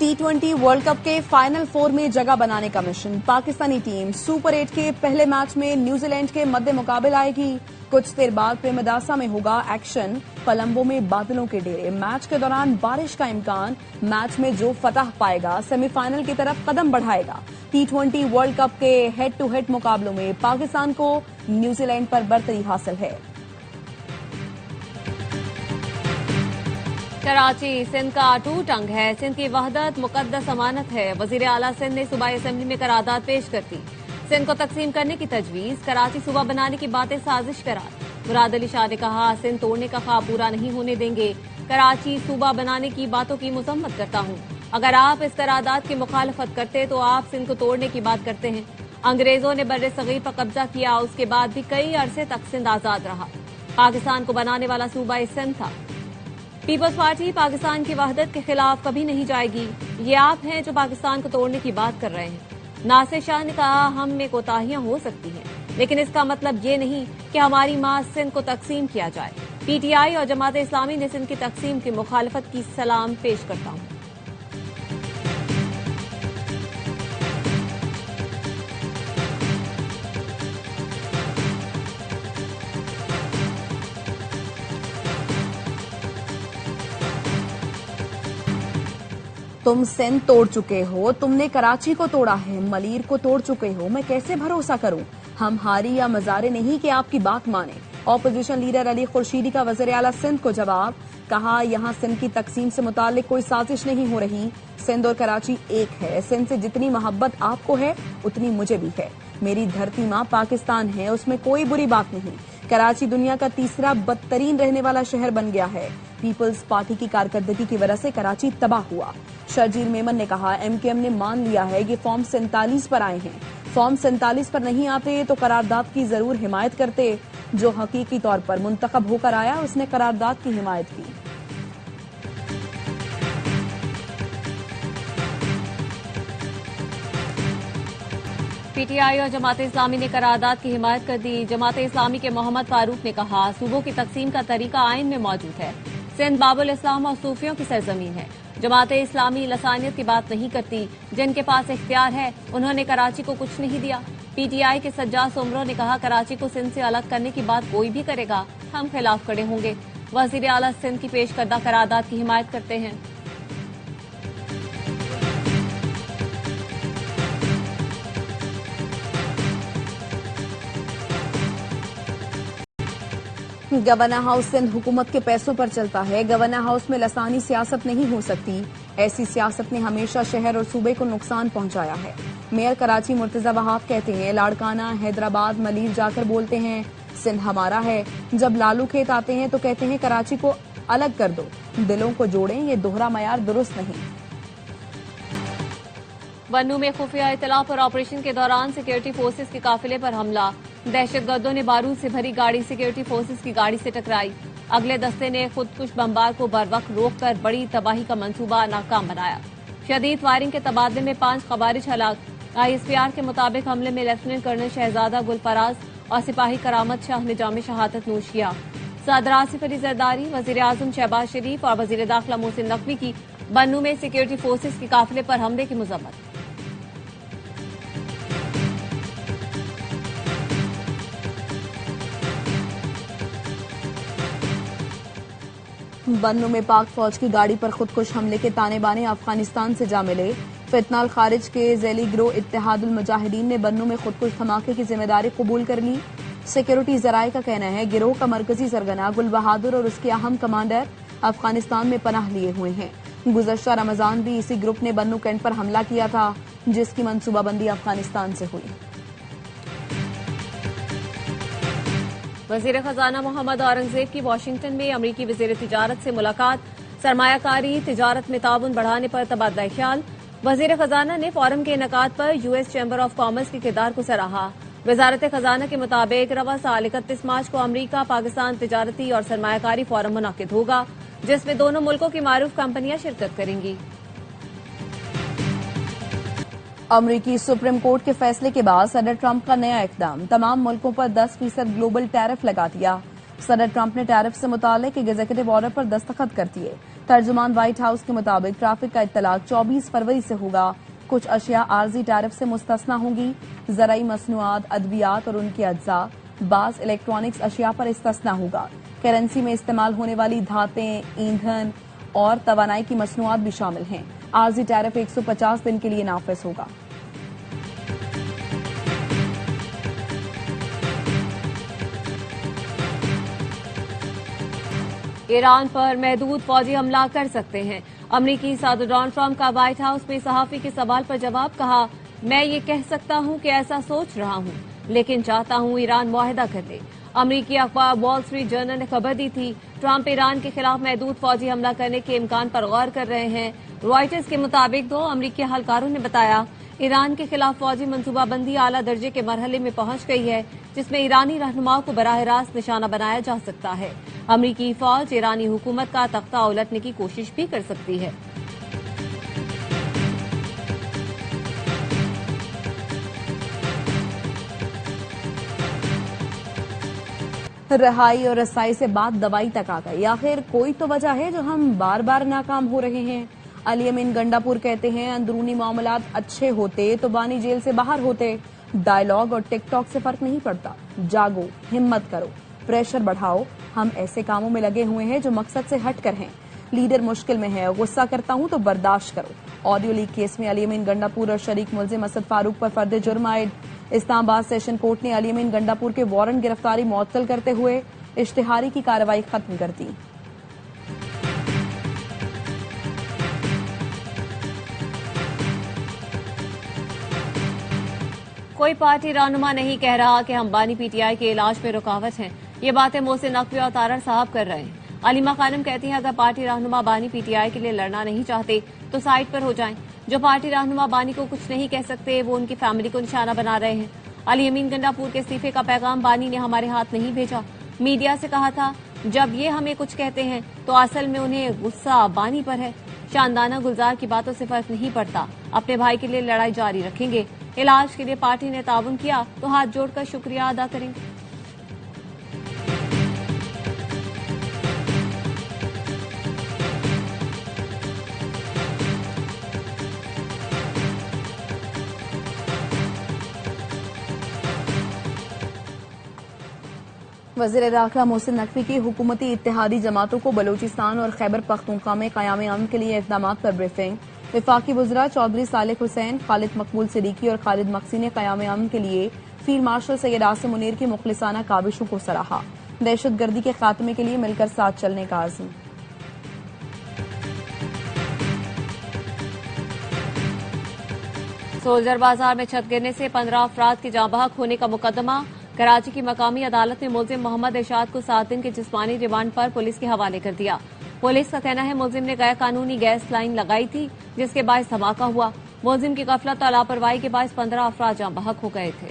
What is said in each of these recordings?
T20 world cup के final 4 में जगह बनाने का मिशन। पाकिस्तानी टीम सुपर 8 के पहले मैच में न्यूजीलैंड के मद्दे मुकाबले आएगी। कुछ देर बाद प्रेमदासा में होगा एक्शन। कोलंबो में बादलों के डेरे। मैच के दौरान बारिश का इम्कान। मैच में जो फतह पाएगा सेमीफाइनल की तरफ कदम बढ़ाएगा। T20 वर्ल्ड कप के हेड टू हेड मुकाबलों में पाकिस्तान को न्यूजीलैंड पर बरतरी हासिल है। कराची सिंध का अटूट अंग है। सिंध की वहदत मुकद्दस अमानत है। वजीर आला सिंध ने सूबाई असेंबली में करारदाद पेश कर दी। सिंध को तकसीम करने की तजवीज। कराची सूबा बनाने की बातें साजिश करार। मुराद अली शाह ने कहा, सिंध तोड़ने का ख्वाब पूरा नहीं होने देंगे। कराची सूबा बनाने की बातों की मुजम्मत करता हूं। अगर आप इस करारदाद की मुखालफत करते तो आप सिंध को तोड़ने की बात करते हैं। अंग्रेजों ने बर्रे सगीर पर कब्जा किया, उसके बाद भी कई अरसे तक सिंध आजाद रहा। पाकिस्तान को बनाने वाला सूबा सिंध था। पीपल्स पार्टी पाकिस्तान की वहदत के खिलाफ कभी नहीं जाएगी। ये आप हैं जो पाकिस्तान को तोड़ने की बात कर रहे हैं। नासिर शाह ने कहा, हम में कोताहियां हो सकती हैं, लेकिन इसका मतलब ये नहीं कि हमारी मां सिंध को तकसीम किया जाए। पीटीआई और जमात इस्लामी ने सिंध की तकसीम की मुखालफत की सलाम पेश करता हूं। तुम सिंध तोड़ चुके हो, तुमने कराची को तोड़ा है, मलीर को तोड़ चुके हो, मैं कैसे भरोसा करूं? हम हारी या मजारे नहीं कि आपकी बात माने। ऑपोजिशन लीडर अली खुर्शीदी का वज़ीर आला सिंध को जवाब। कहा, यहां सिंध की तकसीम से मुतालिक कोई साजिश नहीं हो रही। सिंध और कराची एक है। सिंध से जितनी मोहब्बत आपको है उतनी मुझे भी है। मेरी धरती मां पाकिस्तान है, उसमें कोई बुरी बात नहीं। कराची दुनिया का तीसरा बदतरीन रहने वाला शहर बन गया है। पीपल्स पार्टी की कारकर्दगी की वजह से कराची तबाह हुआ। शर्जील मेमन ने कहा, एमकेएम ने मान लिया है कि फॉर्म 47 पर आए हैं। फॉर्म 47 पर नहीं आते तो करारदाद की जरूर हिमायत करते। जो हकीकी तौर पर मुंतखब होकर आया उसने करारदाद की हिमायत की। पीटीआई और जमात इस्लामी ने करारदाद की हिमायत कर दी। जमात इस्लामी के मोहम्मद फारूक ने कहा, सूबों की तकसीम का तरीका आइन में मौजूद है। सिंध बाबुल इस्लाम और सूफियों की सरजमीन है। जमात इस्लामी लसानियत की बात नहीं करती। जिनके पास इख्तियार है उन्होंने कराची को कुछ नहीं दिया। पीटीआई के सज्जाद सोमरो ने कहा, कराची को सिंध से अलग करने की बात कोई भी करेगा, हम खिलाफ खड़े होंगे। वजीर आला सिंध की पेश करदा करारदाद की हिमायत करते हैं। गवर्नर हाउस सिंध हुकूमत के पैसों पर चलता है। गवर्नर हाउस में लसानी सियासत नहीं हो सकती। ऐसी सियासत ने हमेशा शहर और सूबे को नुकसान पहुंचाया है। मेयर कराची मुर्तजा वहाब कहते हैं, लाड़काना हैदराबाद मलीर जाकर बोलते हैं सिंध हमारा है। जब लालू खेत आते हैं तो कहते हैं कराची को अलग कर दो। दिलों को जोड़ें, ये दोहरा मयार दुरुस्त नहीं। बन्नू में खुफिया इतला पर ऑपरेशन के दौरान सिक्योरिटी फोर्सेज के काफिले पर हमला। दहशतगर्दों ने बारूद से भरी गाड़ी सिक्योरिटी फोर्सेज की गाड़ी से टकराई। अगले दस्ते ने खुदकुश बमबार को बरवक्त रोककर बड़ी तबाही का मंसूबा नाकाम बनाया। शदीद फायरिंग के तबादले में 5 खवारिज हलाक। आईएसपीआर के मुताबिक हमले में लेफ्टिनेंट कर्नल शहजादा गुलफराज और सिपाही करामत शाह ने जाम शहादत नोश किया। सदर आसिफ अली जरदारी, वजीर आजम शहबाज शरीफ और वजीर दाखिला मोहसिन नकवी की बन्नू में सिक्योरिटी फोर्सेज के काफिले पर हमले की मजम्मत। बन्नू में पाक फौज की गाड़ी पर खुदकुश हमले के ताने बाने अफगानिस्तान से जा मिले। फितनाल खारिज के जैली गिरोह इत्तेहादुल मुजाहिदीन ने बन्नू में खुदकुश धमाके की जिम्मेदारी कबूल कर ली। सिक्योरिटी जराये का कहना है, गिरोह का मरकजी सरगना गुल बहादुर और उसके अहम कमांडर अफगानिस्तान में पनाह लिए हुए हैं। गुज़श्ता रमजान भी इसी ग्रुप ने बन्नू कैंट पर हमला किया था, जिसकी मनसूबाबंदी अफगानिस्तान से हुई। वजीर खजाना मोहम्मद औरंगजेब की वाशिंगटन में अमरीकी वजीर तिजारत से मुलाकात। सरमायाकारी तिजारत में ताउन बढ़ाने पर तबादला ख्याल। वजीर खजाना ने फोरम के इनेकाद पर यूएस चैम्बर ऑफ कॉमर्स के किरदार को सराहा। वजारत खजाना के मुताबिक रवा साल 31 मार्च को अमरीका पाकिस्तान तिजारती और सरमायाकारी फोरम मुनाकिद होगा, जिसमें दोनों मुल्कों की मारूफ कंपनियां शिरकत करेंगी। अमरीकी सुप्रीम कोर्ट के फैसले के बाद सदर ट्रंप का नया इकदाम। तमाम मुल्कों पर 10% ग्लोबल टैरिफ लगा दिया। सदर ट्रंप ने टैरिफ से मुतालिक एक एग्जीक्यूटिव ऑर्डर पर दस्तखत कर दिए। तर्जुमान व्हाइट हाउस के मुताबिक ट्रैफिक का इत्तलाक 24 फरवरी से होगा। कुछ अशिया आर्जी टैरिफ से मुस्तस्ना होंगी। ज़राई मसनूआत, अद्वियात और उनके अज्जा, बास इलेक्ट्रॉनिक्स अशिया पर इस्तिस्ना होगा। करेंसी में इस्तेमाल होने वाली धातें, ईंधन और तवानाई की मसनूआत भी शामिल हैं। आर्जी टैरिफ 150 दिन के लिए नाफिज होगा। ईरान पर महदूद फौजी हमला कर सकते हैं। अमरीकी सदर डोनाल्ड ट्रंप का व्हाइट हाउस में सहाफी के सवाल पर जवाब, कहा, मैं ये कह सकता हूं कि ऐसा सोच रहा हूं, लेकिन चाहता हूं ईरान मुआहदा कर ले। अमरीकी अखबार वॉल स्ट्रीट जर्नल ने खबर दी थी, ट्रंप ईरान के खिलाफ महदूद फौजी हमला करने के इम्कान पर गौर कर रहे हैं। रॉयटर्स के मुताबिक 2 अमरीकी अहलकारों ने बताया, ईरान के खिलाफ फौजी मंसूबाबंदी आला दर्जे के मरहले में पहुंच गई है, जिसमें ईरानी रहनुमाओं को बराह रास्त निशाना बनाया जा सकता है। अमरीकी फौज ईरानी हुकूमत का तख्ता उलटने की कोशिश भी कर सकती है। रिहाई और रसाई से बात दवाई तक आ गई। आखिर कोई तो वजह है जो हम बार बार नाकाम हो रहे हैं। अली अमीन गंडापुर कहते हैं, अंदरूनी मामलात अच्छे होते तो बानी जेल से बाहर होते। डायलॉग और टिकटॉक से फर्क नहीं पड़ता। जागो, हिम्मत करो, प्रेशर बढ़ाओ। हम ऐसे कामों में लगे हुए हैं जो मकसद से हटकर हैं। लीडर मुश्किल में है, गुस्सा करता हूं तो बर्दाश्त करो। ऑडियो लीक केस में अली अमीन गंडापुर और शरीक मुलजिम असद फारूक पर फर्द जुर्म आयद। इस्लामाबाद सेशन कोर्ट ने अली अमीन गंडापुर के वारंट गिरफ्तारी मुअत्तल करते हुए इश्तिहारी की कार्रवाई खत्म कर दी। कोई पार्टी रहनुमा नहीं कह रहा कि हम बानी पीटीआई के इलाज में रुकावट हैं। ये बातें मोहसिन नकवी और तारड़ साहब कर रहे हैं। अलीमा खानम कहती हैं, अगर पार्टी रहनुमा बानी पीटीआई के लिए लड़ना नहीं चाहते तो साइड पर हो जाएं। जो पार्टी रहनुमा बानी को कुछ नहीं कह सकते, वो उनकी फैमिली को निशाना बना रहे हैं। अली अमीन गंडापुर के इस्तीफे का पैगाम बानी ने हमारे हाथ नहीं भेजा। मीडिया से कहा था, जब ये हमें कुछ कहते हैं तो असल में उन्हें गुस्सा बानी पर है। शानदाना गुलजार की बातों से फर्क नहीं पड़ता। अपने भाई के लिए लड़ाई जारी रखेंगे। इलाज के लिए पार्टी ने ताउन किया तो हाथ जोड़कर शुक्रिया अदा करेंगे। वज़ीर दाखिला मोहसिन नकवी की हुकूमती इत्तेहादी जमातों को बलूचिस्तान और खैबर पख्तूनख्वा में क़याम अमन के लिए इक़दामात पर ब्रीफिंग। वफाकी वज़रा चौधरी सालिक हुसैन, खालिद मकबूल सिद्दीकी और खालिद मक्सी ने क़याम अमन के लिए फील्ड मार्शल सैयद आसिम मुनीर की मुखलिसाना काविशों को सराहा। दहशत गर्दी के खात्मे के लिए मिलकर साथ चलने का आज़म। सोल्जर बाजार में छत गिरने से 15 अफराद की जाँ बहक होने का मुकदमा। कराची की मकामी अदालत ने मुलजिम मोहम्मद इरशाद को 7 दिन के जिस्मानी रिमांड पर पुलिस के हवाले कर दिया। पुलिस का कहना है, मुलजिम ने गैर कानूनी गैस लाइन लगाई थी, जिसके बायस धमाका हुआ। मुलजिम की गफलत और लापरवाही के बायस 15 अफराद जाँ बहक हो गए थे।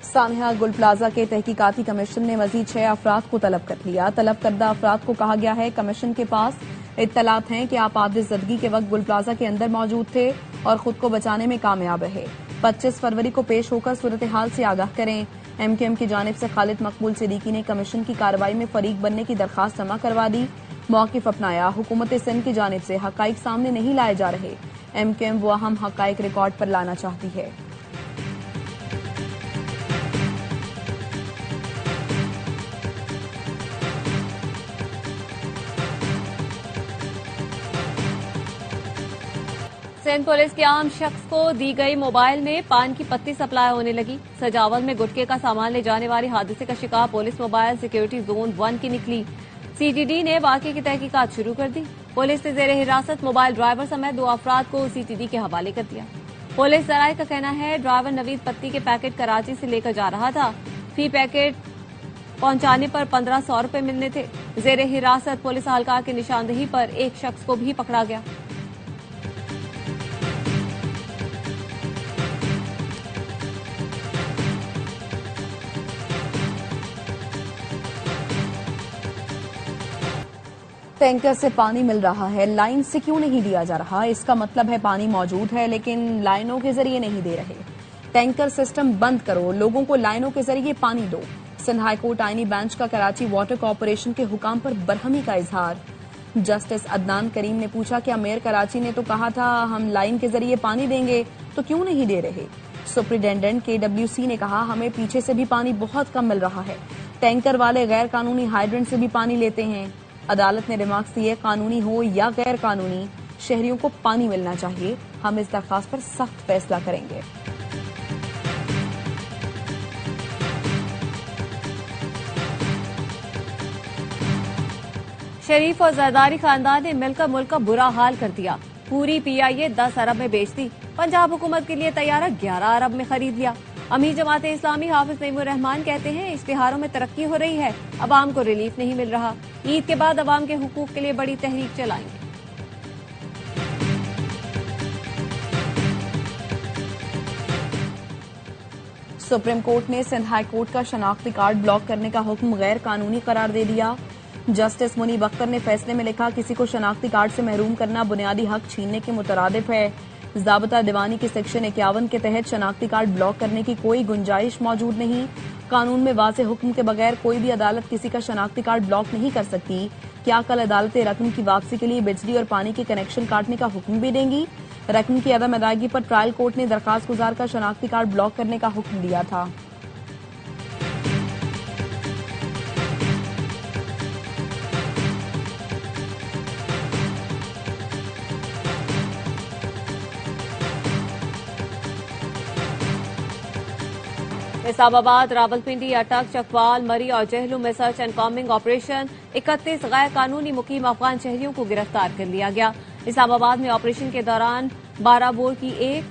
सानिया गुल प्लाजा के तहकीकाती कमीशन ने मजीद 6 अफराद को तलब कर लिया। तलब करदा अफराद को कहा गया है, कमीशन के पास इत्तलात हैं कि आप आतिशज़दगी के वक्त गुल प्लाजा के अंदर मौजूद थे और खुद को बचाने में कामयाब रहे। 25 फरवरी को पेश होकर सूरत हाल से आगाह करें। MQM की जानिब से खालिद मकबूल सिद्दीकी ने कमीशन की कार्रवाई में फरीक बनने की दरखास्त जमा करवा दी। मौक़िफ़ अपनाया, हुकूमत सिंध की जानिब से हक़ाइक़ सामने नहीं लाए जा रहे। MQM वो अहम हक़ाइक़ रिकॉर्ड पर लाना चाहती है। सिंध पुलिस के आम शख्स को दी गई मोबाइल में पान की पत्ती सप्लाई होने लगी। सजावल में गुटखे का सामान ले जाने वाली हादसे का शिकार पुलिस मोबाइल सिक्योरिटी जोन 1 की निकली। CTD ने वाकये की तहकीकात शुरू कर दी। पुलिस ने जेर हिरासत मोबाइल ड्राइवर समेत 2 अफराद को CTD के हवाले कर दिया। पुलिस जराये का कहना है, ड्राइवर नवीद पत्ती के पैकेट कराची से लेकर जा रहा था। फी पैकेट पहुंचाने पर 1500 रुपए मिलने थे। जेर हिरासत पुलिस एहलकार की निशानदेही पर एक शख्स को भी पकड़ा गया। टैंकर से पानी मिल रहा है, लाइन से क्यों नहीं दिया जा रहा? इसका मतलब है पानी मौजूद है लेकिन लाइनों के जरिए नहीं दे रहे। टैंकर सिस्टम बंद करो, लोगों को लाइनों के जरिए पानी दो। सिंध हाईकोर्ट आईनी बेंच का कराची वाटर कॉरपोरेशन के हुकाम पर बरहमी का इजहार। जस्टिस अदनान करीम ने पूछा कि मेयर कराची ने तो कहा था हम लाइन के जरिए पानी देंगे, तो क्यों नहीं दे रहे। सुप्रिंटेंडेंट KWC ने कहा हमें पीछे से भी पानी बहुत कम मिल रहा है, टैंकर वाले गैर कानूनी हाइड्रेंट से भी पानी लेते हैं। अदालत ने रिमार्क्स दिए कानूनी हो या गैर कानूनी, शहरियों को पानी मिलना चाहिए, हम इस दरखास्त पर सख्त फैसला करेंगे। शरीफ और जरदारी खानदान ने मिलकर मुल्क का बुरा हाल कर दिया। पूरी PIA 10 अरब में बेच दी। पंजाब हुकूमत के लिए तैयारा 11 अरब में खरीद लिया। अमीर जमात इस्लामी हाफिज नईमुर रहमान कहते हैं इश्तिहारों में तरक्की हो रही है, अवाम को रिलीफ नहीं मिल रहा। ईद के बाद अवाम के हुकूक के लिए बड़ी तहरीक चलाएंगे। सुप्रीम कोर्ट ने सिंध हाई कोर्ट का शनाख्ती कार्ड ब्लॉक करने का हुक्म गैर कानूनी करार दे दिया। जस्टिस मुनीब अख्तर ने फैसले में लिखा किसी को शनाख्ती कार्ड से महरूम करना बुनियादी हक छीनने के मुतरादिफ है। ज़ाब्ता दीवानी की सेक्शन 51 के तहत शनाख्ती कार्ड ब्लॉक करने की कोई गुंजाइश मौजूद नहीं। कानून में वाज़ेह हुक्म के बगैर कोई भी अदालत किसी का शनाख्ती कार्ड ब्लॉक नहीं कर सकती। क्या कल अदालतें रकम की वापसी के लिए बिजली और पानी के कनेक्शन काटने का हुक्म भी देंगी। रकम की अदम अदायगी पर ट्रायल कोर्ट ने दरखास्त गुजार का शनाख्ती कार्ड ब्लॉक करने का हुक्म दिया था। इस्लामाबाद, रावलपिंडी, अटक, चकवाल, मरी और जेहलू में सर्च एंड कॉम्बिंग ऑपरेशन। 31 गैर कानूनी मुकीम अफगान शहरियों को गिरफ्तार कर लिया गया। इस्लामाबाद में ऑपरेशन के दौरान 12 बोर की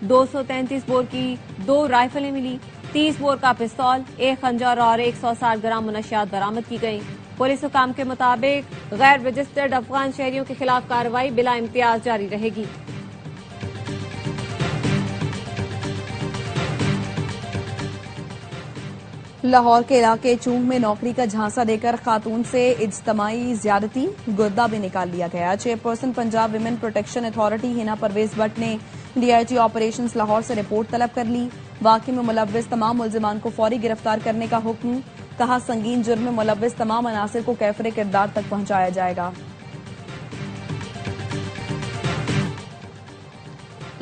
233 बोर की 2 राइफलें मिली, 30 बोर का पिस्तौल, 1 खंजर और 160 ग्राम मुनशियात बरामद की गई। पुलिस हुकाम के मुताबिक गैर रजिस्टर्ड अफगान शहरियों के खिलाफ कार्रवाई बिला इम्तियाज जारी रहेगी। लाहौर के इलाके चूंग में नौकरी का झांसा देकर खातून से इज्तमाई ज्यादती, गुर्दा भी निकाल लिया गया। Chairperson Punjab women protection authority Hina Parvez Bhatt ने DIG ऑपरेशंस लाहौर से रिपोर्ट तलब कर ली। वाक़े में मुलव्विस तमाम मुल्जिमान को फौरी गिरफ्तार करने का हुक्म। कहा संगीन जुर्म में मुलव्विस तमाम अनासिर को कैफरे किरदार तक पहुंचाया जाएगा।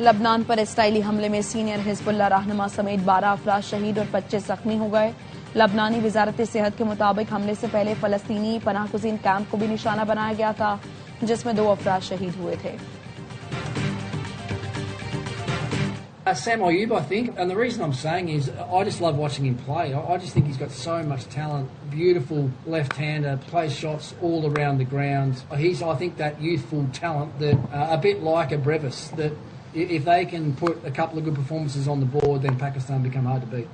लबनान पर इसराइली हमले में सीनियर हिजबुल्लाह रहनुमा समेत 12 अफराद शहीद और 25 जख्मी हो गए। लबनानी वजारत सेहत के मुताबिक हमले से पहले फलस्तीनी पनाहगुज़ीन कैंप को भी निशाना बनाया गया था, जिसमें 2 अफराद शहीद हुए थे। Sam Ayoub, I think, and the reason I'm saying is I just love watching him play. I just think he's got so much talent, beautiful left-hander, plays shots all around the ground. He's, I think, that youthful talent that a bit like a Brevis, that if they can put a couple of good performances on the board, then Pakistan become hard to beat.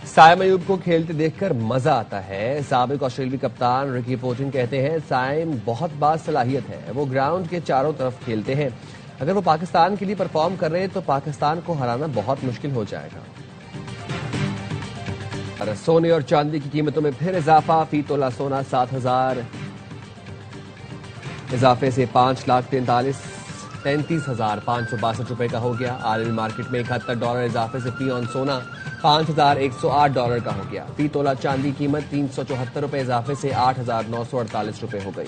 Saim Ayub को खेलते देखकर मजा आता है। साबिक ऑस्ट्रेलियाई कप्तान Ricky Ponting कहते हैं साइम बहुत बासलाहियत है, वो ग्राउंड के चारों तरफ खेलते हैं। अगर वो पाकिस्तान के लिए परफॉर्म कर रहे हैं तो पाकिस्तान को हराना बहुत मुश्किल हो जाएगा। और सोने और चांदी की कीमतों में फिर इजाफा। फी तोला सोना 7,000 इजाफे से 5,33,562 रुपए का हो गया। आलमी मार्केट में $71 इजाफे से फी ऑन सोना $5,108 का हो गया। फी तोला चांदी कीमत $374 इजाफे से 8,948 रुपए हो गई।